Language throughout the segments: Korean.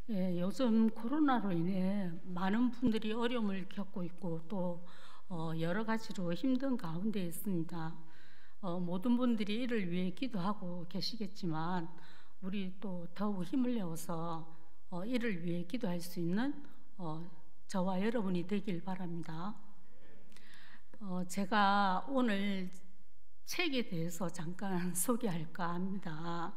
예, 요즘 코로나로 인해 많은 분들이 어려움을 겪고 있고 또 여러 가지로 힘든 가운데 있습니다. 모든 분들이 이를 위해 기도하고 계시겠지만 우리 또 더욱 힘을 내어서 이를 위해 기도할 수 있는 저와 여러분이 되길 바랍니다. 제가 오늘 책에 대해서 잠깐 소개할까 합니다.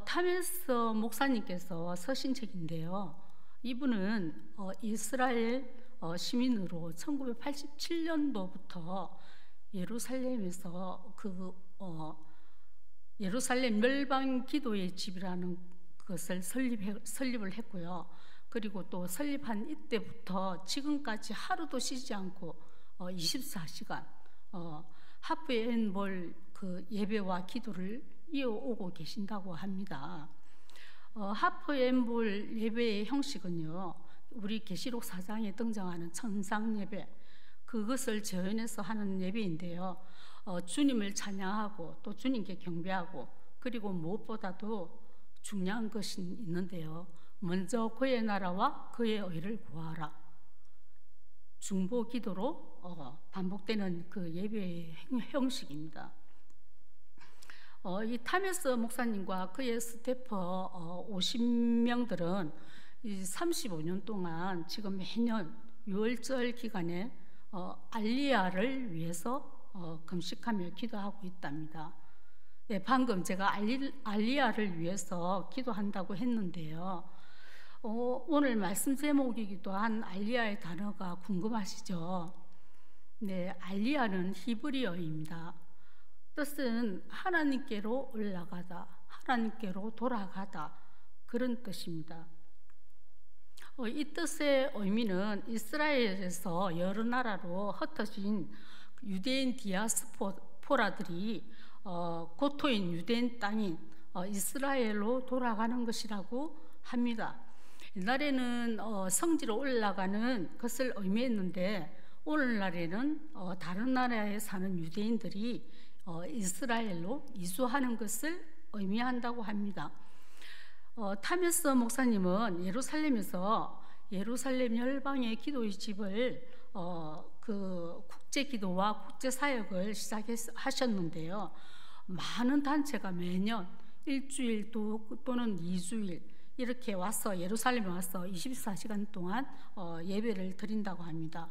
타메스 목사님께서 쓰신 책인데요. 이분은 이스라엘 시민으로 1987년도부터 예루살렘에서 예루살렘 멸방 기도의 집이라는 것을 설립을 했고요. 그리고 또 설립한 이때부터 지금까지 하루도 쉬지 않고 24시간 하프앤볼 그 예배와 기도를 이어오고 계신다고 합니다. 하프앤볼 예배의 형식은요, 우리 계시록 4장에 등장하는 천상 예배, 그것을 재현해서 하는 예배인데요. 주님을 찬양하고 또 주님께 경배하고, 그리고 무엇보다도 중요한 것이 있는데요. 먼저 그의 나라와 그의 의를 구하라. 중보 기도로 반복되는 그 예배의 형식입니다. 이 타메스 목사님과 그의 스태프 50명들은 35년 동안 지금 매년 6월절 기간에 알리야를 위해서 금식하며 기도하고 있답니다. 네, 방금 제가 알리야를 위해서 기도한다고 했는데요. 오늘 말씀 제목이기도 한 알리야의 단어가 궁금하시죠? 네, 알리야는 히브리어입니다. 뜻은 하나님께로 올라가다, 하나님께로 돌아가다, 그런 뜻입니다. 이 뜻의 의미는 이스라엘에서 여러 나라로 흩어진 유대인 디아스포라들이 고토인 유대인 땅인 이스라엘로 돌아가는 것이라고 합니다. 옛날에는 성지로 올라가는 것을 의미했는데 오늘날에는 다른 나라에 사는 유대인들이 이스라엘로 이주하는 것을 의미한다고 합니다. 타메스 목사님은 예루살렘에서 예루살렘 열방의 기도의 집을 그 국제 기도와 국제 사역을 시작하셨는데요. 많은 단체가 매년 일주일 또는 2주일 이렇게 와서 예루살렘에 와서 24시간 동안 예배를 드린다고 합니다.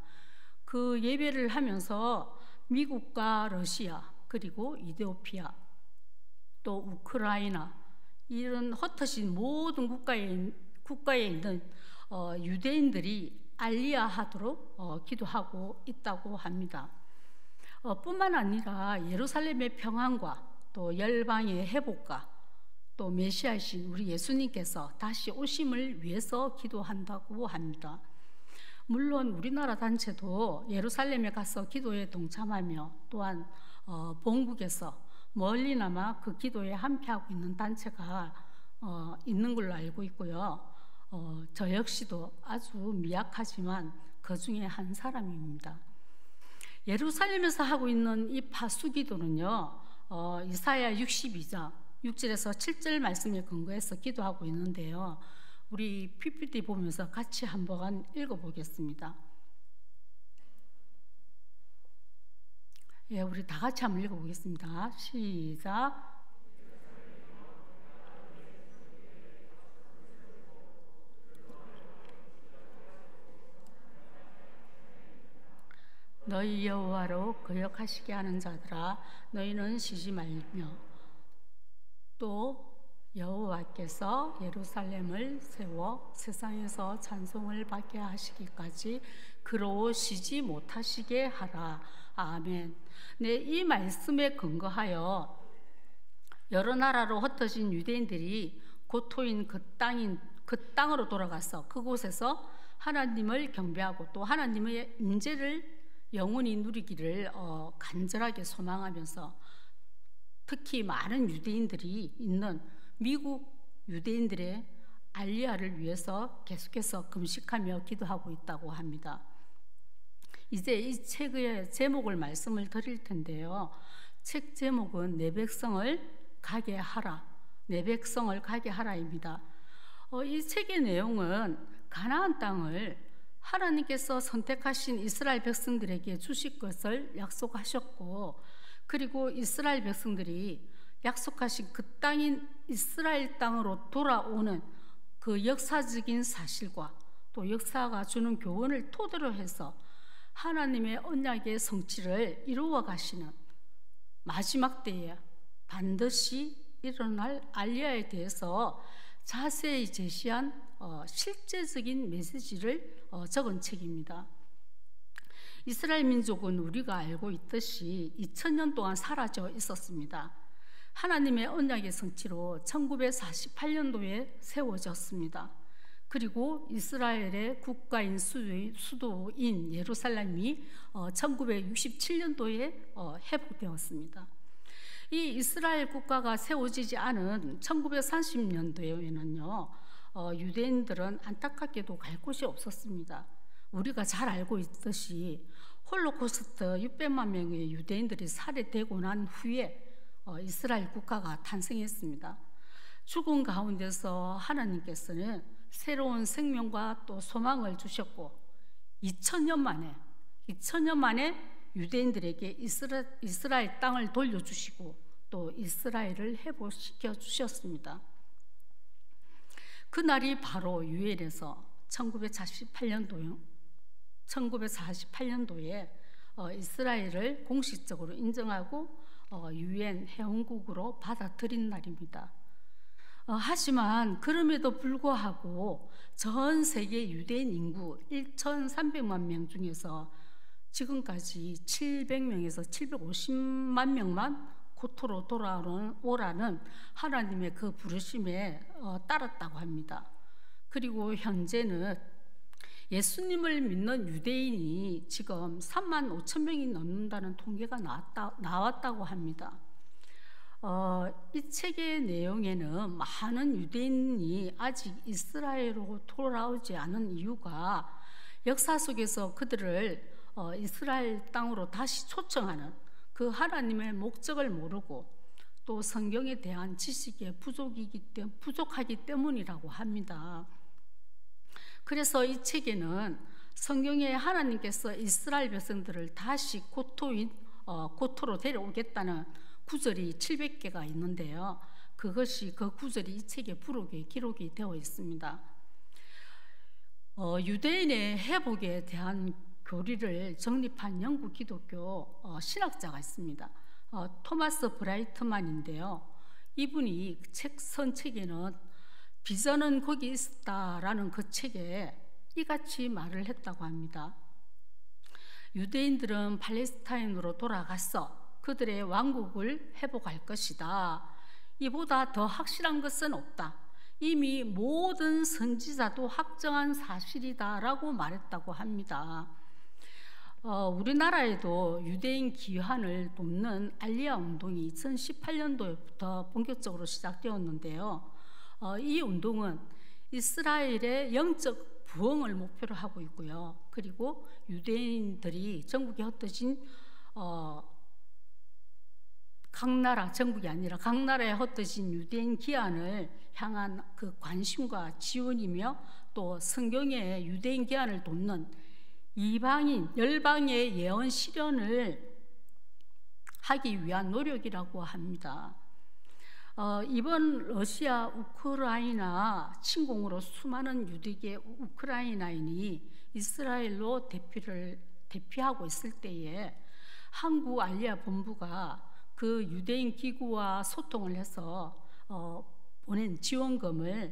그 예배를 하면서 미국과 러시아 그리고 이디오피아 또 우크라이나 이런 흩어진 모든 국가에 있는 유대인들이 알리야하도록 기도하고 있다고 합니다. 뿐만 아니라 예루살렘의 평안과 또 열방의 회복과 또 메시아이신 우리 예수님께서 다시 오심을 위해서 기도한다고 합니다. 물론 우리나라 단체도 예루살렘에 가서 기도에 동참하며 또한 본국에서 멀리나마 그 기도에 함께하고 있는 단체가 있는 걸로 알고 있고요. 저 역시도 아주 미약하지만 그 중에 한 사람입니다. 예루살렘에서 하고 있는 이 파수기도는요, 이사야 62장 6절에서 7절 말씀에 근거해서 기도하고 있는데요. 우리 PPT 보면서 같이 한번 읽어보겠습니다. 예, 우리 다 같이 한번 읽어보겠습니다. 시작. 너희 여호와로 거역하시게 하는 자들아, 너희는 쉬지 말며 또 여호와께서 예루살렘을 세워 세상에서 찬송을 받게 하시기까지 그로 쉬지 못하시게 하라. 아멘. 네, 이 말씀에 근거하여 여러 나라로 흩어진 유대인들이 고토인 그 땅으로 돌아가서 그곳에서 하나님을 경배하고 또 하나님의 임재를 영원히 누리기를 간절하게 소망하면서 특히 많은 유대인들이 있는 미국 유대인들의 알리야를 위해서 계속해서 금식하며 기도하고 있다고 합니다. 이제 이 책의 제목을 말씀을 드릴 텐데요. 책 제목은 내 백성을 가게 하라. 내 백성을 가게 하라입니다. 이 책의 내용은 가나안 땅을 하나님께서 선택하신 이스라엘 백성들에게 주실 것을 약속하셨고, 그리고 이스라엘 백성들이 약속하신 그 땅인 이스라엘 땅으로 돌아오는 그 역사적인 사실과 또 역사가 주는 교훈을 토대로 해서 하나님의 언약의 성취를 이루어 가시는 마지막 때에 반드시 일어날 알리야에 대해서 자세히 제시한 실제적인 메시지를 적은 책입니다. 이스라엘 민족은 우리가 알고 있듯이 2000년 동안 사라져 있었습니다. 하나님의 언약의 성취로 1948년도에 세워졌습니다. 그리고 이스라엘의 국가인 수도인 예루살렘이 1967년도에 회복되었습니다. 이 이스라엘 국가가 세워지지 않은 1930년도에는요, 유대인들은 안타깝게도 갈 곳이 없었습니다. 우리가 잘 알고 있듯이 홀로코스트 600만 명의 유대인들이 살해되고 난 후에 이스라엘 국가가 탄생했습니다. 죽음 가운데서 하나님께서는 새로운 생명과 또 소망을 주셨고 2000년 만에 유대인들에게 이스라엘 땅을 돌려주시고 또 이스라엘을 회복시켜 주셨습니다. 그날이 바로 유엔에서 1948년도에 이스라엘을 공식적으로 인정하고 유엔 회원국으로 받아들인 날입니다. 하지만 그럼에도 불구하고 전 세계 유대인 인구 1,300만 명 중에서 지금까지 700명에서 750만 명만 고토로 돌아오라는 하나님의 그 부르심에 따랐다고 합니다. 그리고 현재는 예수님을 믿는 유대인이 지금 3만 5천 명이 넘는다는 통계가 나왔다고 합니다. 이 책의 내용에는 많은 유대인이 아직 이스라엘로 돌아오지 않은 이유가 역사 속에서 그들을 이스라엘 땅으로 다시 초청하는 그 하나님의 목적을 모르고 또 성경에 대한 지식이 부족하기 때문이라로 합니다. 그래서 이 책에는 성경에 하나님께서 이스라엘 백성들을 다시 고토로 데려오겠다는 구절이 700개가 있는데요. 그 구절이 이 책의 부록에 기록이 되어 있습니다. 유대인의 회복에 대한 교리를 정립한 영국 기독교 신학자가 있습니다. 토마스 브라이트만인데요. 이분이 선책에는 비전은 거기 있다라는 그 책에 이같이 말을 했다고 합니다. 유대인들은 팔레스타인으로 돌아가서 그들의 왕국을 회복할 것이다. 이보다 더 확실한 것은 없다. 이미 모든 선지자도 확정한 사실이다라고 말했다고 합니다. 우리나라에도 유대인 귀환을 돕는 알리야 운동이 2018년도부터 본격적으로 시작되었는데요. 이 운동은 이스라엘의 영적 부흥을 목표로 하고 있고요. 그리고 유대인들이 전국에 흩어진 전국이 아니라 각 나라에 흩어진 유대인 귀환을 향한 그 관심과 지원이며 또 성경의 유대인 귀환을 돕는 이방인 열방의 예언 실현을 하기 위한 노력이라고 합니다. 이번 러시아 우크라이나 침공으로 수많은 유대계 우크라이나인이 이스라엘로 대피하고 있을 때에 한국 알리야 본부가 그 유대인 기구와 소통을 해서 보낸 지원금을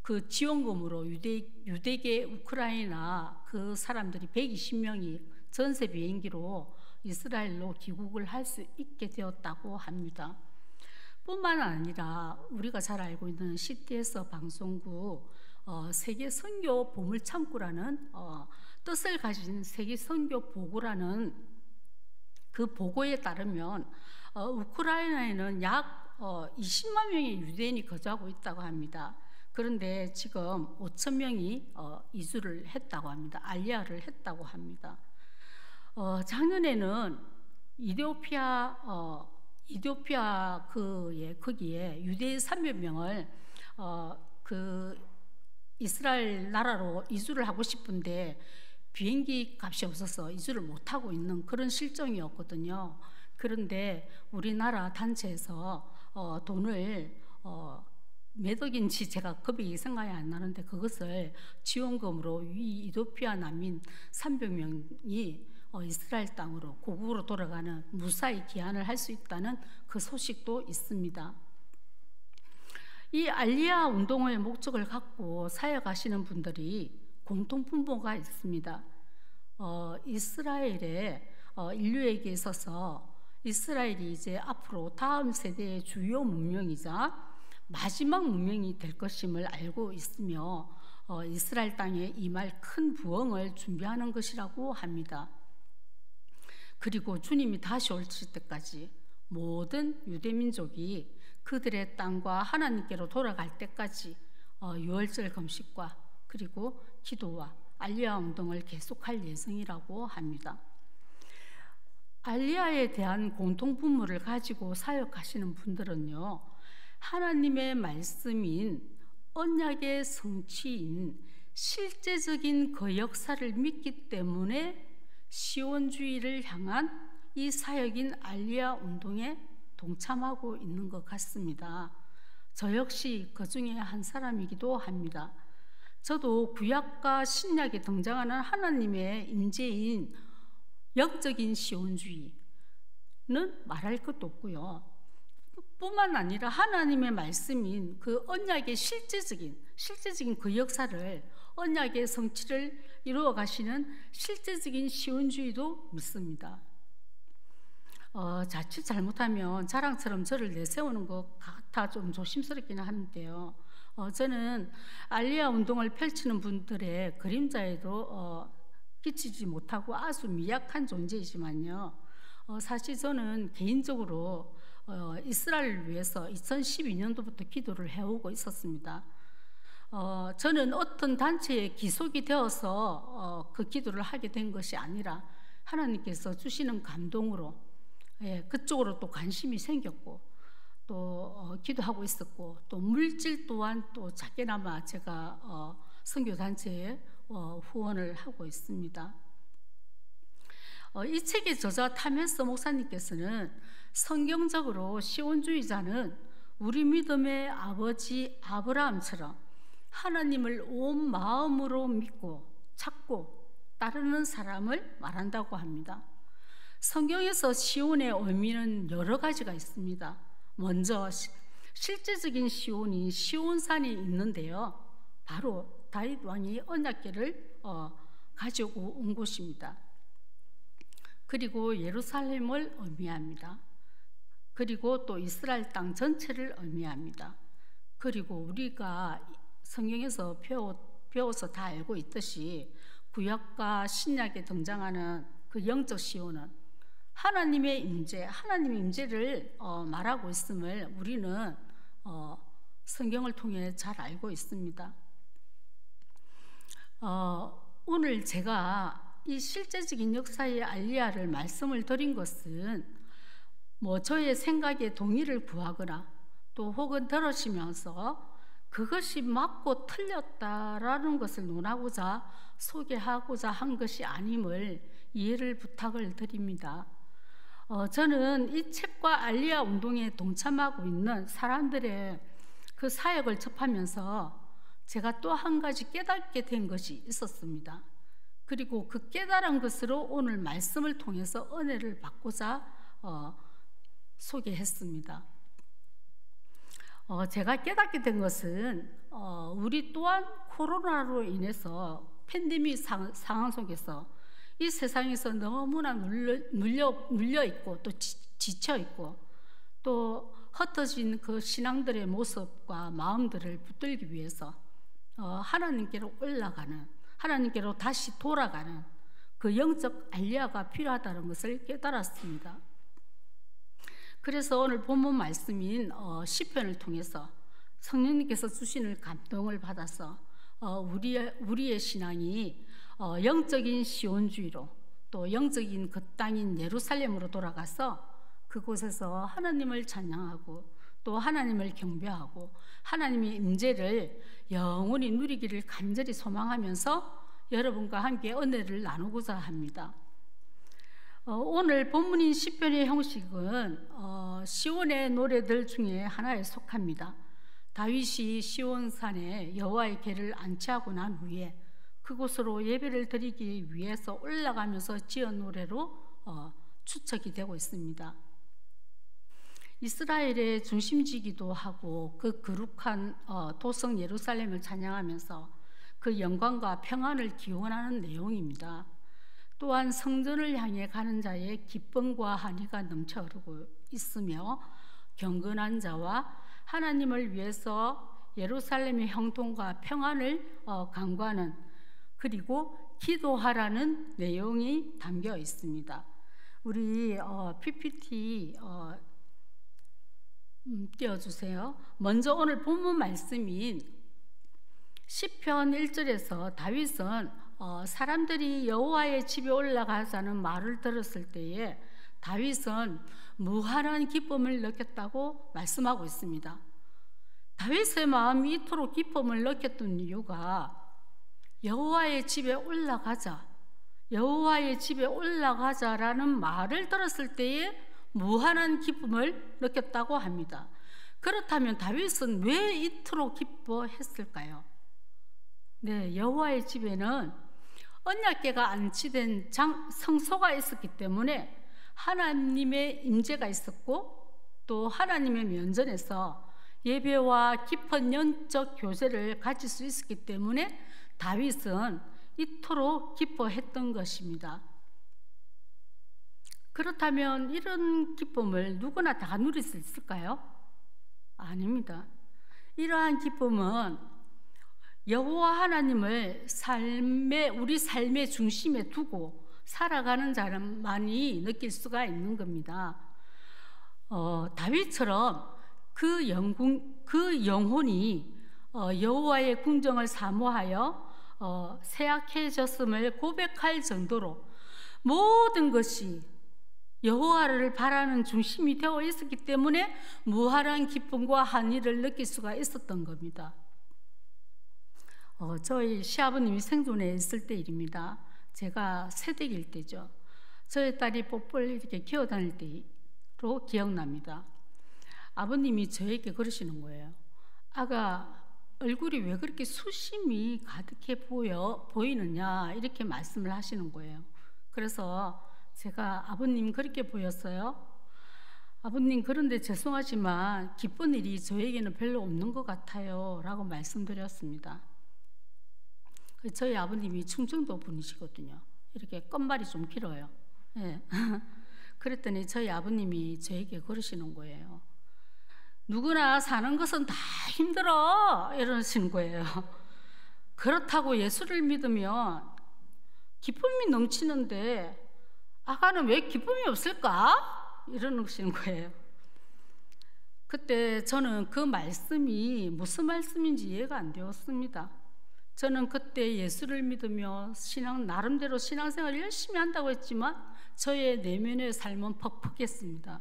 그 지원금으로 유대계 우크라이나 그 사람들이 120명이 전세 비행기로 이스라엘로 귀국을 할 수 있게 되었다고 합니다. 뿐만 아니라 우리가 잘 알고 있는 CTS 방송국 세계 선교 보물창고라는 뜻을 가진 세계 선교 보고라는 그 보고에 따르면 우크라이나에는 약 20만 명의 유대인이 거주하고 있다고 합니다. 그런데 지금 5천 명이 이주를 했다고 합니다. 알리야를 했다고 합니다. 작년에는 이디오피아 거기에 유대인 300명을 그 이스라엘 나라로 이주를 하고 싶은데 비행기 값이 없어서 이주를 못하고 있는 그런 실정이었거든요. 그런데 우리나라 단체에서 돈을 몇 억인지 제가 금액이 생각이 안 나는데 그것을 지원금으로 이 이도피아 난민 300명이 이스라엘 땅으로 고국으로 돌아가는 무사히 귀환을 할 수 있다는 그 소식도 있습니다. 이 알리야 운동의 목적을 갖고 사역하시는 분들이 공통분모가 있습니다. 이스라엘의 인류에게 있어서 이스라엘이 이제 앞으로 다음 세대의 주요 문명이자 마지막 문명이 될 것임을 알고 있으며 이스라엘 땅에 임할 큰 부흥을 준비하는 것이라고 합니다. 그리고 주님이 다시 오실 때까지 모든 유대민족이 그들의 땅과 하나님께로 돌아갈 때까지 유월절 금식과 그리고 기도와 알리야 운동을 계속할 예정이라고 합니다. 알리야에 대한 공통분모를 가지고 사역하시는 분들은요, 하나님의 말씀인 언약의 성취인 실제적인 그 역사를 믿기 때문에 시온주의를 향한 이 사역인 알리야 운동에 동참하고 있는 것 같습니다. 저 역시 그 중에 한 사람이기도 합니다. 저도 구약과 신약에 등장하는 하나님의 임재인 영적인 시온주의는 말할 것도 없고요. 뿐만 아니라 하나님의 말씀인 그 언약의 실제적인 그 역사를 언약의 성취를 이루어 가시는 실제적인 시온주의도 믿습니다. 자칫 잘못하면 자랑처럼 저를 내세우는 것 같아 좀 조심스럽기는 하는데요. 저는 알리야 운동을 펼치는 분들의 그림자에도 끼치지 못하고 아주 미약한 존재이지만요. 사실 저는 개인적으로 이스라엘을 위해서 2012년도부터 기도를 해오고 있었습니다. 저는 어떤 단체에 기속이 되어서 그 기도를 하게 된 것이 아니라 하나님께서 주시는 감동으로 그쪽으로 또 관심이 생겼고 또 기도하고 있었고 또 물질 또한 또 작게나마 제가 선교단체에 후원을 하고 있습니다. 이 책의 저자 타면서 목사님께서는 성경적으로 시온주의자는 우리 믿음의 아버지 아브라함처럼 하나님을 온 마음으로 믿고 찾고 따르는 사람을 말한다고 합니다. 성경에서 시온의 의미는 여러 가지가 있습니다. 먼저 실제적인 시온이 시온산이 있는데요. 바로 다윗 왕이 언약궤를 가지고 온 곳입니다. 그리고 예루살렘을 의미합니다. 그리고 또 이스라엘 땅 전체를 의미합니다. 그리고 우리가 성경에서 배워서 다 알고 있듯이 구약과 신약에 등장하는 그 영적 시온은 하나님의 임재를 말하고 있음을 우리는 성경을 통해 잘 알고 있습니다. 오늘 제가 이 실제적인 역사의 알리야를 말씀을 드린 것은 저의 생각에 동의를 구하거나 또 혹은 들으시면서 그것이 맞고 틀렸다라는 것을 논하고자 소개하고자 한 것이 아님을 이해를 부탁을 드립니다. 저는 이 책과 알리야 운동에 동참하고 있는 사람들의 그 사역을 접하면서 제가 또 한 가지 깨닫게 된 것이 있었습니다. 그리고 그 깨달은 것으로 오늘 말씀을 통해서 은혜를 받고자 소개했습니다. 제가 깨닫게 된 것은 우리 또한 코로나로 인해서 팬데믹 상황 속에서 이 세상에서 너무나 눌려 있고 또 지쳐 있고 또 흩어진 그 신앙들의 모습과 마음들을 붙들기 위해서 하나님께로 올라가는, 하나님께로 다시 돌아가는 그 영적 알리야가 필요하다는 것을 깨달았습니다. 그래서 오늘 본문 말씀인 시편을 통해서 성령님께서 주시는 감동을 받아서 우리의 신앙이 영적인 시온주의로 또 영적인 그 땅인 예루살렘으로 돌아가서 그곳에서 하나님을 찬양하고 또 하나님을 경배하고 하나님의 임재를 영원히 누리기를 간절히 소망하면서 여러분과 함께 은혜를 나누고자 합니다. 오늘 본문인 시편의 형식은 시온의 노래들 중에 하나에 속합니다. 다윗이 시온산에 여호와의 궤를 안치하고 난 후에 그곳으로 예배를 드리기 위해서 올라가면서 지은 노래로 추측이 되고 있습니다. 이스라엘의 중심지기도 하고 그 거룩한 도성 예루살렘을 찬양하면서 그 영광과 평안을 기원하는 내용입니다. 또한 성전을 향해 가는 자의 기쁨과 한의가 넘쳐 흐르고 있으며 경건한 자와 하나님을 위해서 예루살렘의 형통과 평안을 간구하는, 그리고 기도하라는 내용이 담겨 있습니다. 우리 PPT 띄워주세요. 먼저 오늘 본문 말씀인 시편 1절에서 다윗은 사람들이 여호와의 집에 올라가자는 말을 들었을 때에 다윗은 무한한 기쁨을 느꼈다고 말씀하고 있습니다. 다윗의 마음이 이토록 기쁨을 느꼈던 이유가 여호와의 집에 올라가자, 여호와의 집에 올라가자라는 말을 들었을 때에 무한한 기쁨을 느꼈다고 합니다. 그렇다면 다윗은 왜 이토록 기뻐했을까요? 네, 여호와의 집에는 언약궤가 안치된 성소가 있었기 때문에 하나님의 임재가 있었고 또 하나님의 면전에서 예배와 깊은 영적 교제를 가질 수 있었기 때문에 다윗은 이토록 기뻐했던 것입니다. 그렇다면 이런 기쁨을 누구나 다 누릴 수 있을까요? 아닙니다. 이러한 기쁨은 여호와 하나님을 우리 삶의 중심에 두고 살아가는 사람만이 느낄 수가 있는 겁니다. 다윗처럼 그 영혼이 여호와의 궁정을 사모하여 세약해졌음을 고백할 정도로 모든 것이 여호와를 바라는 중심이 되어 있었기 때문에 무한한 기쁨과 한의를 느낄 수가 있었던 겁니다. 저희 시아버님이 생존해 있을 때 일입니다. 제가 새댁일 때죠. 저희 딸이 뽀뽀를 이렇게 기어다닐 때로 기억납니다. 아버님이 저에게 그러시는 거예요. 아가, 얼굴이 왜 그렇게 수심이 가득해 보이느냐, 이렇게 말씀을 하시는 거예요. 그래서 제가 아버님 그렇게 보였어요? 아버님, 그런데 죄송하지만 기쁜 일이 저에게는 별로 없는 것 같아요 라고 말씀드렸습니다. 저희 아버님이 충청도 분이시거든요. 이렇게 끝말이 좀 길어요. 네. 그랬더니 저희 아버님이 저에게 그러시는 거예요. 누구나 사는 것은 다 힘들어, 이러시는 거예요. 그렇다고 예수를 믿으면 기쁨이 넘치는데 아가는 왜 기쁨이 없을까? 이러시는 거예요. 그때 저는 그 말씀이 무슨 말씀인지 이해가 안 되었습니다. 저는 그때 예수를 믿으며 나름대로 신앙생활을 열심히 한다고 했지만 저의 내면의 삶은 퍽퍽했습니다.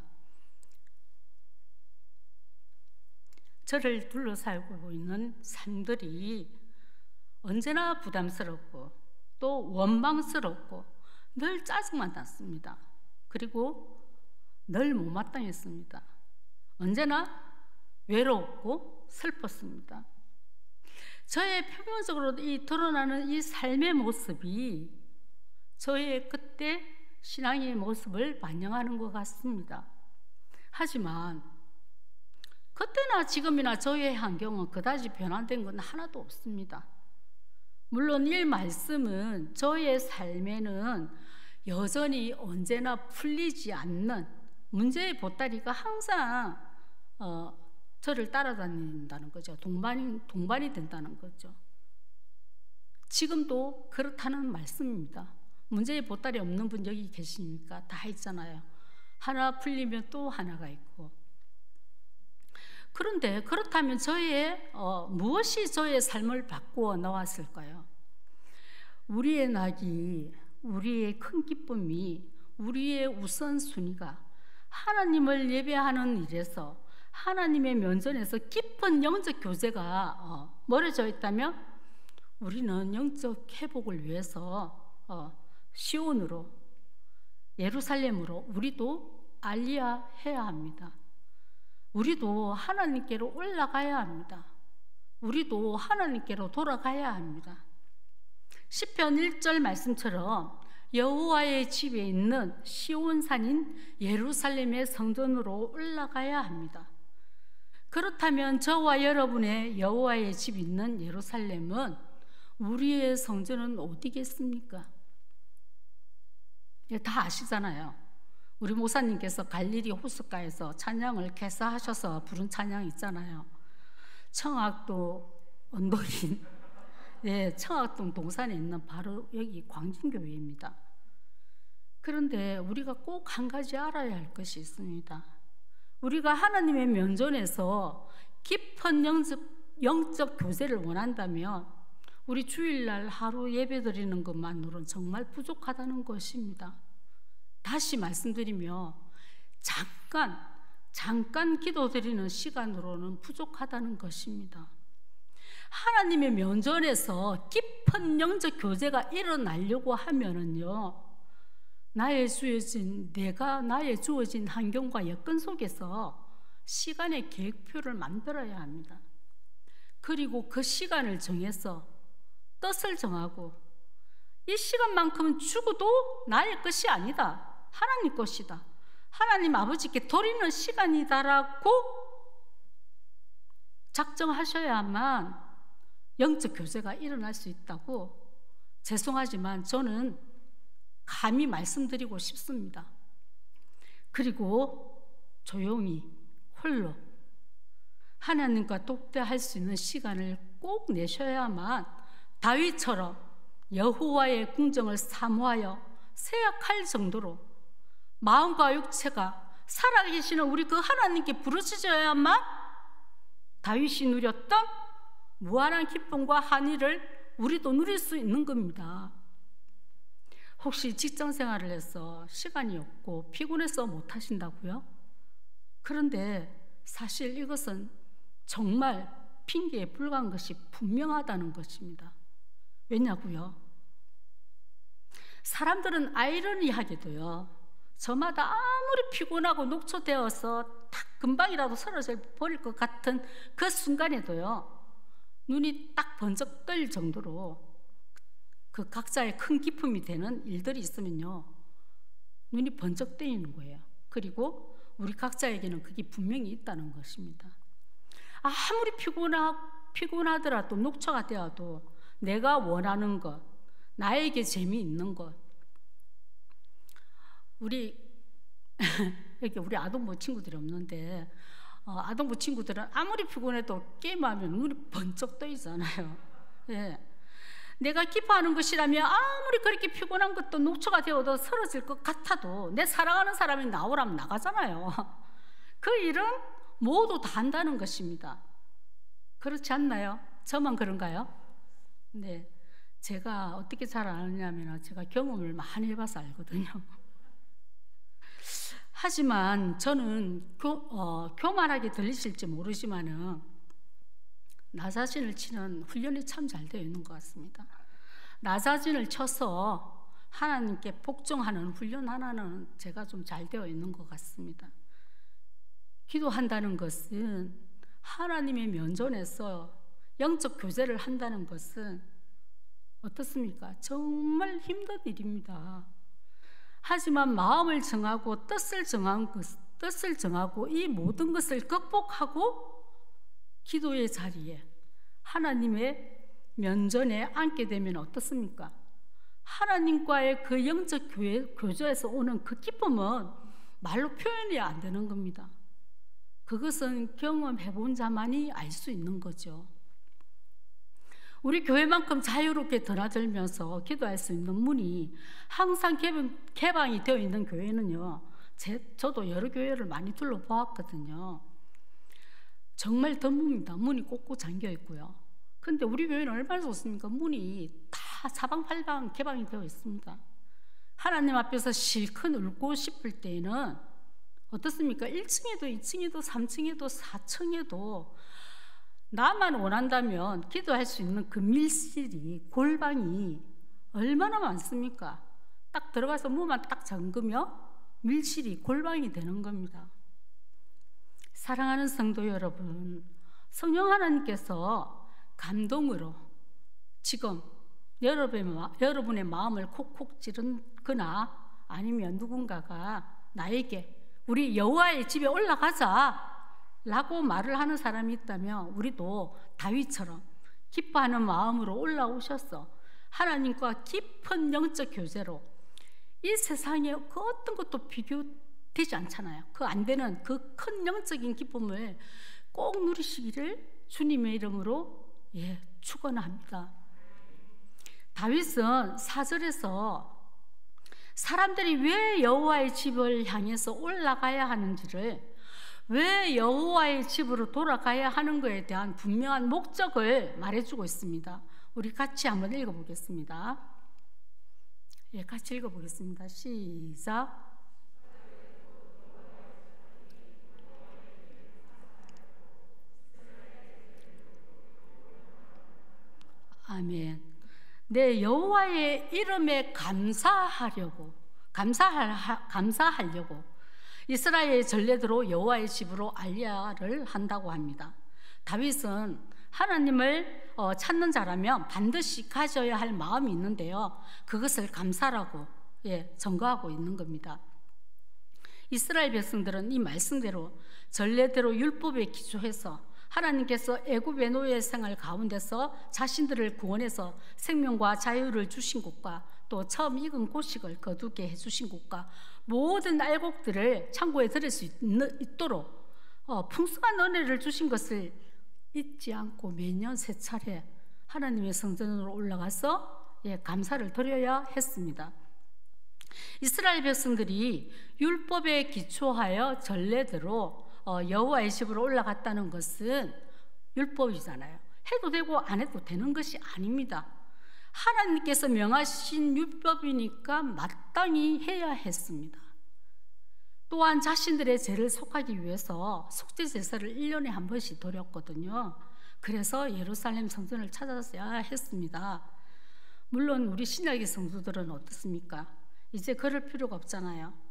저를 둘러싸고 있는 삶들이 언제나 부담스럽고 또 원망스럽고 늘 짜증만 났습니다. 그리고 늘 못마땅했습니다. 언제나 외롭고 슬펐습니다. 저의 표면적으로 드러나는 이 삶의 모습이 저의 그때 신앙의 모습을 반영하는 것 같습니다. 하지만 그때나 지금이나 저의 환경은 그다지 변화된 건 하나도 없습니다. 물론 이 말씀은 저의 삶에는 여전히 언제나 풀리지 않는 문제의 보따리가 항상 저를 따라다닌다는 거죠. 동반이 된다는 거죠. 지금도 그렇다는 말씀입니다. 문제의 보따리 없는 분 여기 계십니까? 다 있잖아요. 하나 풀리면 또 하나가 있고. 그런데 그렇다면 무엇이 저의 삶을 바꾸어 나왔을까요? 우리의 낙이, 우리의 큰 기쁨이, 우리의 우선순위가 하나님을 예배하는 일에서 하나님의 면전에서 깊은 영적 교제가 멀어져 있다면 우리는 영적 회복을 위해서 시온으로, 예루살렘으로 우리도 알리야해야 합니다. 우리도 하나님께로 올라가야 합니다. 우리도 하나님께로 돌아가야 합니다. 시편 1절 말씀처럼 여호와의 집에 있는 시온산인 예루살렘의 성전으로 올라가야 합니다. 그렇다면 저와 여러분의 여호와의 집 있는 예루살렘은, 우리의 성전은 어디겠습니까? 다 아시잖아요. 우리 목사님께서 갈릴리 호숫가에서 찬양을 개사하셔서 부른 찬양 있잖아요. 청학도 언덕인 청학동 동산에 있는 바로 여기 광진교회입니다. 그런데 우리가 꼭 한 가지 알아야 할 것이 있습니다. 우리가 하나님의 면전에서 깊은 영적 교제를 원한다면 우리 주일날 하루 예배드리는 것만으로는 정말 부족하다는 것입니다. 다시 말씀드리며 잠깐 기도드리는 시간으로는 부족하다는 것입니다. 하나님의 면전에서 깊은 영적 교제가 일어나려고 하면은요, 나의 주어진 환경과 여건 속에서 시간의 계획표를 만들어야 합니다. 그리고 그 시간을 정해서 뜻을 정하고, 이 시간만큼은 죽어도 나의 것이 아니다, 하나님 것이다, 하나님 아버지께 드리는 시간이다라고 작정하셔야만 영적 교제가 일어날 수 있다고, 죄송하지만 저는 감히 말씀드리고 싶습니다. 그리고 조용히 홀로 하나님과 독대할 수 있는 시간을 꼭 내셔야만 다윗처럼 여호와의 궁정을 사모하여 세약할 정도로 마음과 육체가 살아계시는 우리 그 하나님께 부르짖어야만 다윗이 누렸던 무한한 기쁨과 한의를 우리도 누릴 수 있는 겁니다. 혹시 직장생활을 해서 시간이 없고 피곤해서 못하신다고요? 그런데 사실 이것은 정말 핑계에 불과한 것이 분명하다는 것입니다. 왜냐고요? 사람들은 아이러니하게도요, 저마다 아무리 피곤하고 녹초되어서 딱 금방이라도 쓰러져 버릴 것 같은 그 순간에도요, 눈이 딱 번쩍 뜰 정도로 그 각자의 큰 기쁨이 되는 일들이 있으면요, 눈이 번쩍 뜨이는 거예요. 그리고 우리 각자에게는 그게 분명히 있다는 것입니다. 아무리 피곤하더라도, 녹초가 되어도 내가 원하는 것, 나에게 재미있는 것, 여기 우리 아동부 친구들이 없는데, 아동부 친구들은 아무리 피곤해도 게임하면 눈이 번쩍 뜨이잖아요. 예. 내가 기뻐하는 것이라면 아무리 그렇게 피곤한 것도 녹초가 되어도 쓰러질 것 같아도 내 사랑하는 사람이 나오라면 나가잖아요. 그 일은 모두 다 한다는 것입니다. 그렇지 않나요? 저만 그런가요? 네, 제가 어떻게 잘 아느냐면 제가 경험을 많이 해봐서 알거든요. 하지만 저는 교만하게 들리실지 모르지만은 나 자신을 치는 훈련이 참 잘 되어 있는 것 같습니다. 나 자신을 쳐서 하나님께 복종하는 훈련 하나는 제가 좀 잘 되어 있는 것 같습니다. 기도한다는 것은, 하나님의 면전에서 영적 교제를 한다는 것은 어떻습니까? 정말 힘든 일입니다. 하지만 마음을 정하고 뜻을 정하고 이 모든 것을 극복하고 기도의 자리에 하나님의 면전에 앉게 되면 어떻습니까? 하나님과의 그 영적 교제에서 오는 그 기쁨은 말로 표현이 안 되는 겁니다. 그것은 경험해 본 자만이 알 수 있는 거죠. 우리 교회만큼 자유롭게 드나들면서 기도할 수 있는 문이 항상 개방이 되어 있는 교회는요, 저도 여러 교회를 많이 둘러보았거든요. 정말 드뭅니다. 문이 꼭꼭 잠겨 있고요. 근데 우리 교회는 얼마나 좋습니까? 문이 다 사방팔방 개방이 되어 있습니다. 하나님 앞에서 실컷 울고 싶을 때에는 어떻습니까? 1층에도 2층에도 3층에도 4층에도 나만 원한다면 기도할 수 있는 그 밀실이, 골방이 얼마나 많습니까? 딱 들어가서 문만 딱 잠그면 밀실이, 골방이 되는 겁니다. 사랑하는 성도 여러분, 성령 하나님께서 감동으로 지금 여러분의 마음을 콕콕 찌르거나 아니면 누군가가 나에게 우리 여호와의 집에 올라가자 라고 말을 하는 사람이 있다면 우리도 다윗처럼 기뻐하는 마음으로 올라오셔서 하나님과 깊은 영적 교제로 이 세상에 그 어떤 것도 비교되지 않잖아요. 그 안 되는 그 큰 영적인 기쁨을 꼭 누리시기를 주님의 이름으로 축원합니다. 다윗은 4절에서 사람들이 왜 여호와의 집을 향해서 올라가야 하는지를, 왜 여호와의 집으로 돌아가야 하는 것에 대한 분명한 목적을 말해주고 있습니다. 우리 같이 한번 읽어보겠습니다. 같이 읽어보겠습니다. 시작. 아멘. 내 여호와의 이름에 감사하려고 이스라엘 전례대로 여호와의 집으로 알리야를 한다고 합니다. 다윗은 하나님을 찾는 자라면 반드시 가져야 할 마음이 있는데요, 그것을 감사라고 증거하고 있는 겁니다. 이스라엘 백성들은 이 말씀대로 전례대로 율법에 기초해서 하나님께서 애굽의 노예 생활 가운데서 자신들을 구원해서 생명과 자유를 주신 곳과 또 처음 익은 곡식을 거두게 해주신 곳과 모든 알곡들을 창고에 들일 수 있도록 풍성한 은혜를 주신 것을 잊지 않고 매년 세 차례 하나님의 성전으로 올라가서 감사를 드려야 했습니다. 이스라엘 백성들이 율법에 기초하여 전례대로 여호와의 집으로 올라갔다는 것은 율법이잖아요. 해도 되고 안 해도 되는 것이 아닙니다. 하나님께서 명하신 율법이니까 마땅히 해야 했습니다. 또한 자신들의 죄를 속하기 위해서 속죄 제사를 1년에 한 번씩 드렸거든요. 그래서 예루살렘 성전을 찾아야 했습니다. 물론 우리 신약의 성도들은 어떻습니까? 이제 그럴 필요가 없잖아요.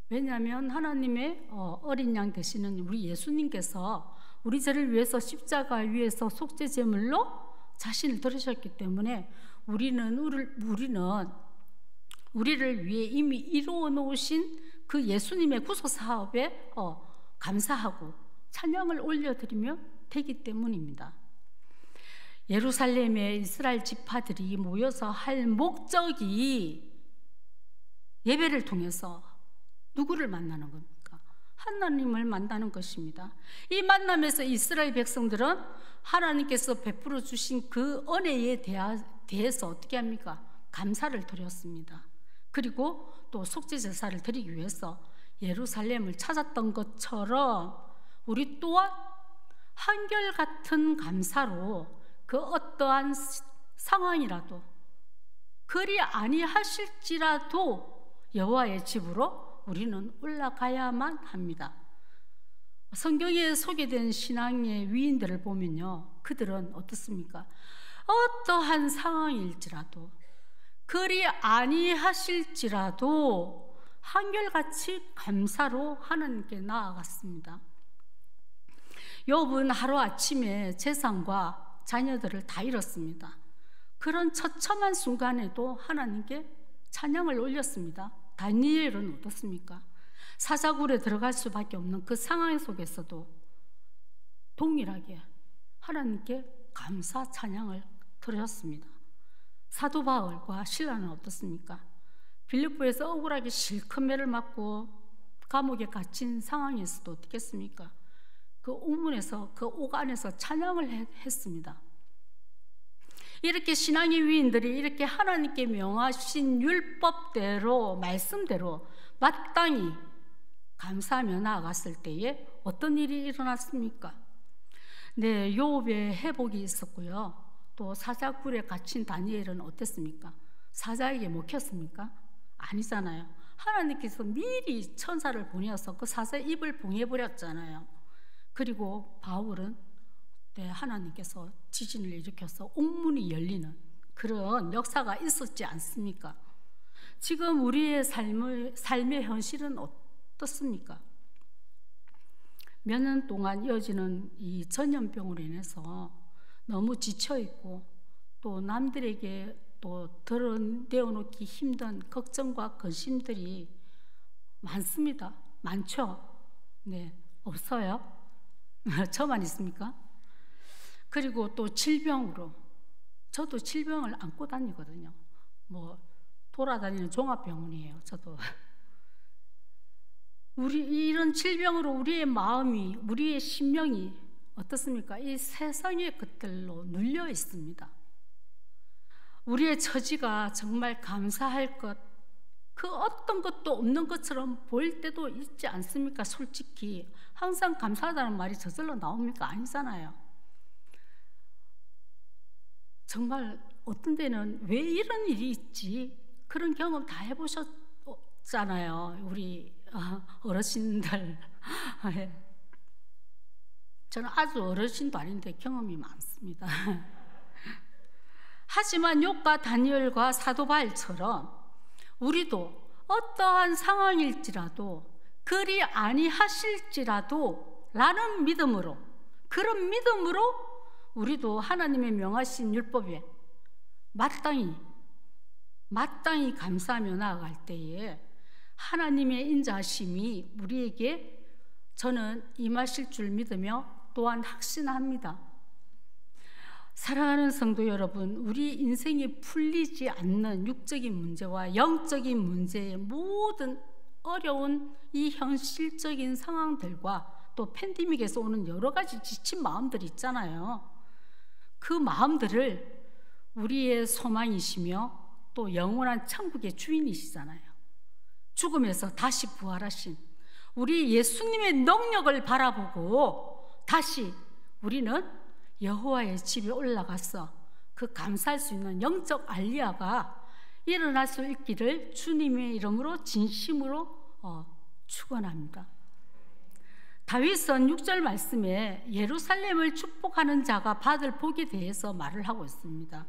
왜냐하면 하나님의 어린 양 되시는 우리 예수님께서 우리 죄를 위해서 십자가 위에서 속죄 제물로 자신을 드리셨기 때문에 우리를 위해 이미 이루어 놓으신 그 예수님의 구속 사업에 감사하고 찬양을 올려드리면 되기 때문입니다. 예루살렘의 이스라엘 지파들이 모여서 할 목적이 예배를 통해서 누구를 만나는 겁니까? 하나님을 만나는 것입니다. 이 만남에서 이스라엘 백성들은 하나님께서 베풀어 주신 그 은혜에 대해서 어떻게 합니까? 감사를 드렸습니다. 그리고 또 속죄 제사를 드리기 위해서 예루살렘을 찾았던 것처럼 우리 또한 한결같은 감사로 그 어떠한 상황이라도 그리 아니하실지라도 여호와의 집으로 우리는 올라가야만 합니다. 성경에 소개된 신앙의 위인들을 보면요, 그들은 어떻습니까? 어떠한 상황일지라도 그리 아니하실지라도 한결같이 감사로 하나님께 나아갔습니다. 욥은 하루아침에 재산과 자녀들을 다 잃었습니다. 그런 처참한 순간에도 하나님께 찬양을 올렸습니다. 다니엘은 어떻습니까? 사자굴에 들어갈 수밖에 없는 그 상황 속에서도 동일하게 하나님께 감사 찬양을 드렸습니다. 사도 바울과 실라는 어떻습니까? 빌립보에서 억울하게 실컷 매를 맞고 감옥에 갇힌 상황에서도 어떻겠습니까? 그 옥문에서, 그 옥 안에서 찬양을 했습니다. 이렇게 신앙의 위인들이 이렇게 하나님께 명하신 율법대로, 말씀대로 마땅히 감사하며 나아갔을 때에 어떤 일이 일어났습니까? 네, 욥의 회복이 있었고요. 또 사자굴에 갇힌 다니엘은 어땠습니까? 사자에게 먹혔습니까? 아니잖아요. 하나님께서 미리 천사를 보내어서 그 사자의 입을 봉해버렸잖아요. 그리고 바울은 하나님께서 지진을 일으켜서 옥문이 열리는 그런 역사가 있었지 않습니까? 지금 우리의 삶의 현실은 어떻습니까? 몇 년 동안 이어지는 이 전염병으로 인해서 너무 지쳐있고 또 남들에게 또 드러내어놓기 힘든 걱정과 근심들이 많습니다. 많죠? 네, 없어요? 저만 있습니까? 그리고 또 질병으로, 저도 질병을 안고 다니거든요. 돌아다니는 종합병원이에요, 저도. 이런 질병으로 우리의 마음이, 우리의 심령이 어떻습니까? 이 세상의 것들로 눌려 있습니다. 우리의 처지가 정말 감사할 것, 그 어떤 것도 없는 것처럼 보일 때도 있지 않습니까? 솔직히 항상 감사하다는 말이 저절로 나옵니까? 아니잖아요. 정말 어떤 데는 왜 이런 일이 있지? 그런 경험 다 해보셨잖아요, 우리 어르신들. 저는 아주 어르신도 아닌데 경험이 많습니다. 하지만 욥과 다니엘과 사도 바울처럼 우리도 어떠한 상황일지라도 그리 아니하실지라도 라는 믿음으로, 그런 믿음으로 우리도 하나님의 명하신 율법에 마땅히 감사하며 나아갈 때에 하나님의 인자하심이 우리에게 저는 임하실 줄 믿으며 또한 확신합니다. 사랑하는 성도 여러분, 우리 인생이 풀리지 않는 육적인 문제와 영적인 문제의 모든 어려운 이 현실적인 상황들과 또 팬데믹에서 오는 여러 가지 지친 마음들이 있잖아요. 그 마음들을 우리의 소망이시며 또 영원한 천국의 주인이시잖아요. 죽음에서 다시 부활하신 우리 예수님의 능력을 바라보고 다시 우리는 여호와의 집에 올라가서 그 감사할 수 있는 영적 알리야가 일어날 수 있기를 주님의 이름으로 진심으로 축원합니다. 다윗은 6절 말씀에 예루살렘을 축복하는 자가 받을 복에 대해서 말을 하고 있습니다.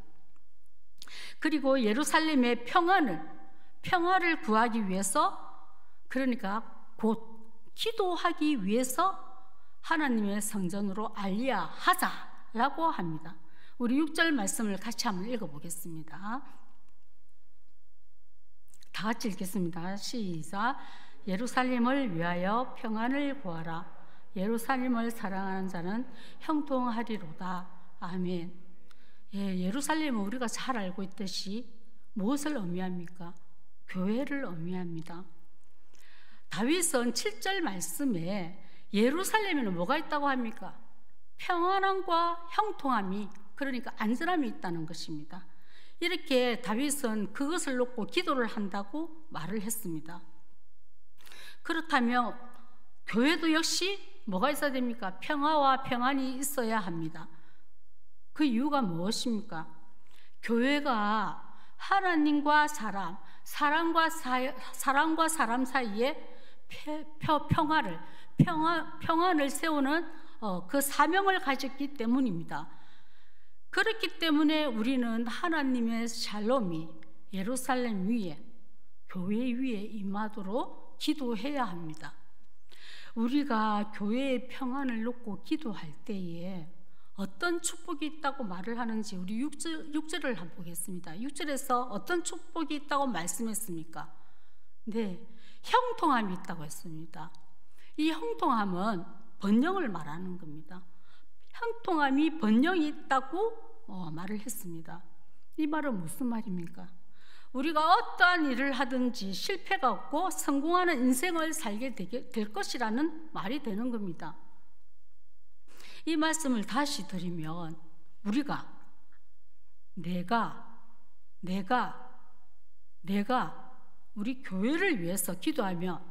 그리고 예루살렘의 평화를 구하기 위해서, 그러니까 곧 기도하기 위해서 하나님의 성전으로 알리야 하자라고 합니다. 우리 6절 말씀을 같이 한번 읽어보겠습니다. 다 같이 읽겠습니다. 시작. 예루살렘을 위하여 평안을 구하라. 예루살렘을 사랑하는 자는 형통하리로다. 아멘. 예루살렘은 우리가 잘 알고 있듯이 무엇을 의미합니까? 교회를 의미합니다. 다윗은 7절 말씀에 예루살렘에는 뭐가 있다고 합니까? 평안함과 형통함이, 그러니까 안전함이 있다는 것입니다. 이렇게 다윗은 그것을 놓고 기도를 한다고 말을 했습니다. 그렇다면 교회도 역시 뭐가 있어야 됩니까? 평화와 평안이 있어야 합니다. 그 이유가 무엇입니까? 교회가 하나님과 사람과 사람 사이에 평안을 세우는 그 사명을 가졌기 때문입니다. 그렇기 때문에 우리는 하나님의 샬롬이 예루살렘 위에, 교회 위에 임하도록 기도해야 합니다. 우리가 교회의 평안을 놓고 기도할 때에 어떤 축복이 있다고 말을 하는지 우리 6절을 한번 보겠습니다. 6절에서 어떤 축복이 있다고 말씀했습니까? 네, 형통함이 있다고 했습니다. 이 형통함은 번영을 말하는 겁니다. 형통함이 번영이 있다고 말을 했습니다. 이 말은 무슨 말입니까? 우리가 어떠한 일을 하든지 실패가 없고 성공하는 인생을 살게 될 것이라는 말이 되는 겁니다. 이 말씀을 다시 드리면 우리가 내가 우리 교회를 위해서 기도하면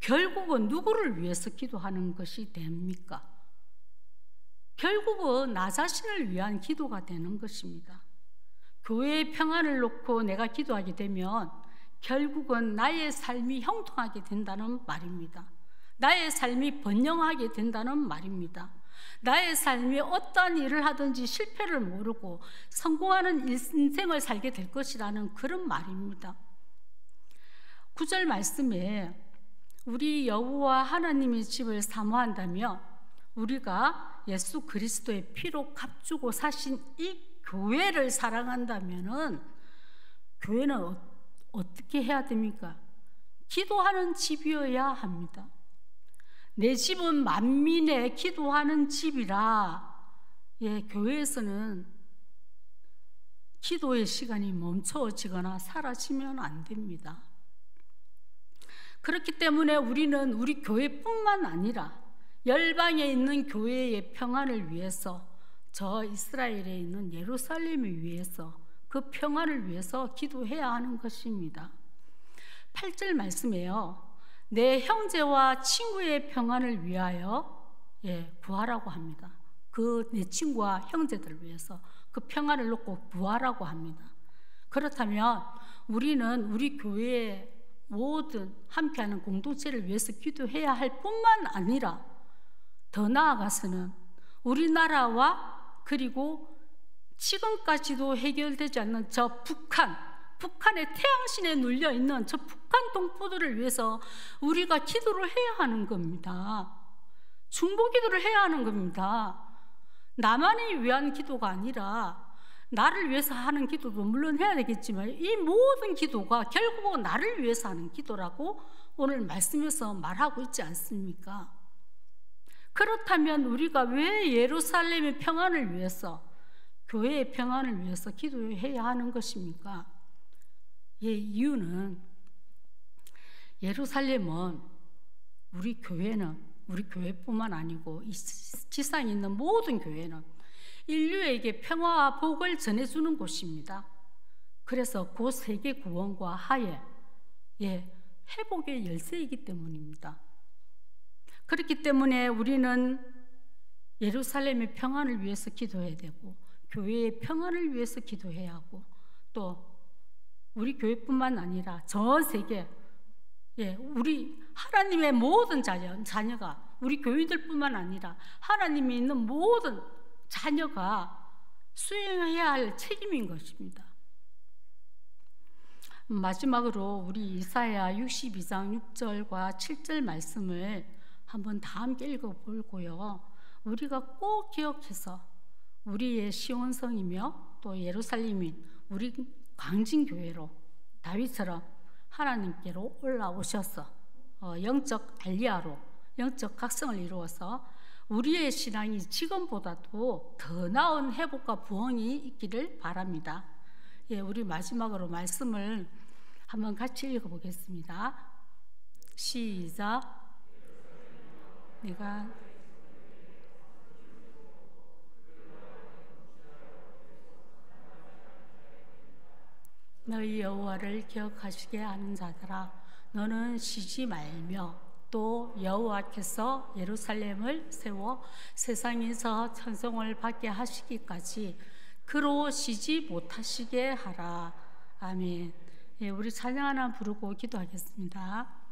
결국은 누구를 위해서 기도하는 것이 됩니까? 결국은 나 자신을 위한 기도가 되는 것입니다. 교회의 평안을 놓고 내가 기도하게 되면 결국은 나의 삶이 형통하게 된다는 말입니다. 나의 삶이 번영하게 된다는 말입니다. 나의 삶이 어떠한 일을 하든지 실패를 모르고 성공하는 인생을 살게 될 것이라는 그런 말입니다. 9절 말씀에 우리 여호와 하나님의 집을 사모한다며 우리가 예수 그리스도의 피로 값주고 사신 이 교회를 사랑한다면은 교회는 어떻게 해야 됩니까? 기도하는 집이어야 합니다. 내 집은 만민의 기도하는 집이라, 교회에서는 기도의 시간이 멈춰지거나 사라지면 안 됩니다. 그렇기 때문에 우리는 우리 교회뿐만 아니라 열방에 있는 교회의 평안을 위해서, 저 이스라엘에 있는 예루살렘을 위해서, 그 평안을 위해서 기도해야 하는 것입니다. 8절 말씀에요, 내 형제와 친구의 평안을 위하여 구하라고 합니다. 그 내 친구와 형제들을 위해서 그 평안을 놓고 구하라고 합니다. 그렇다면 우리는 우리 교회의 모든 함께하는 공동체를 위해서 기도해야 할 뿐만 아니라 더 나아가서는 우리나라와 그리고 지금까지도 해결되지 않는 저 북한의 태양신에 눌려있는 저 북한 동포들을 위해서 우리가 기도를 해야 하는 겁니다. 중보기도를 해야 하는 겁니다. 나만을 위한 기도가 아니라 나를 위해서 하는 기도도 물론 해야 되겠지만 이 모든 기도가 결국은 나를 위해서 하는 기도라고 오늘 말씀에서 말하고 있지 않습니까? 그렇다면 우리가 왜 예루살렘의 평안을 위해서, 교회의 평안을 위해서 기도해야 하는 것입니까? 이유는 예루살렘은 우리 교회뿐만 아니고 이 지상에 있는 모든 교회는 인류에게 평화와 복을 전해주는 곳입니다. 그래서 그 세계 구원과 화해, 회복의 열쇠이기 때문입니다. 그렇기 때문에 우리는 예루살렘의 평안을 위해서 기도해야 되고 교회의 평안을 위해서 기도해야 하고 또 우리 교회뿐만 아니라 전 세계, 우리 하나님의 모든 자녀가 우리 교인들뿐만 아니라 하나님이 있는 모든 자녀가 수행해야 할 책임인 것입니다. 마지막으로 우리 이사야 62장 6절과 7절 말씀을 한번 다 함께 읽어보고요. 우리가 꼭 기억해서 우리의 시온성이며 또 예루살렘인 우리 광진교회로 다윗처럼 하나님께로 올라오셔서 영적 알리아로 영적 각성을 이루어서 우리의 신앙이 지금보다도 더 나은 회복과 부흥이 있기를 바랍니다. 우리 마지막으로 말씀을 한번 같이 읽어보겠습니다. 시작. 내가 너희 여호와를 기억하시게 하는 자들아, 너는 쉬지 말며 또 여호와께서 예루살렘을 세워 세상에서 찬송을 받게 하시기까지 그로 쉬지 못하시게 하라. 아멘. 우리 찬양 하나 부르고 기도하겠습니다.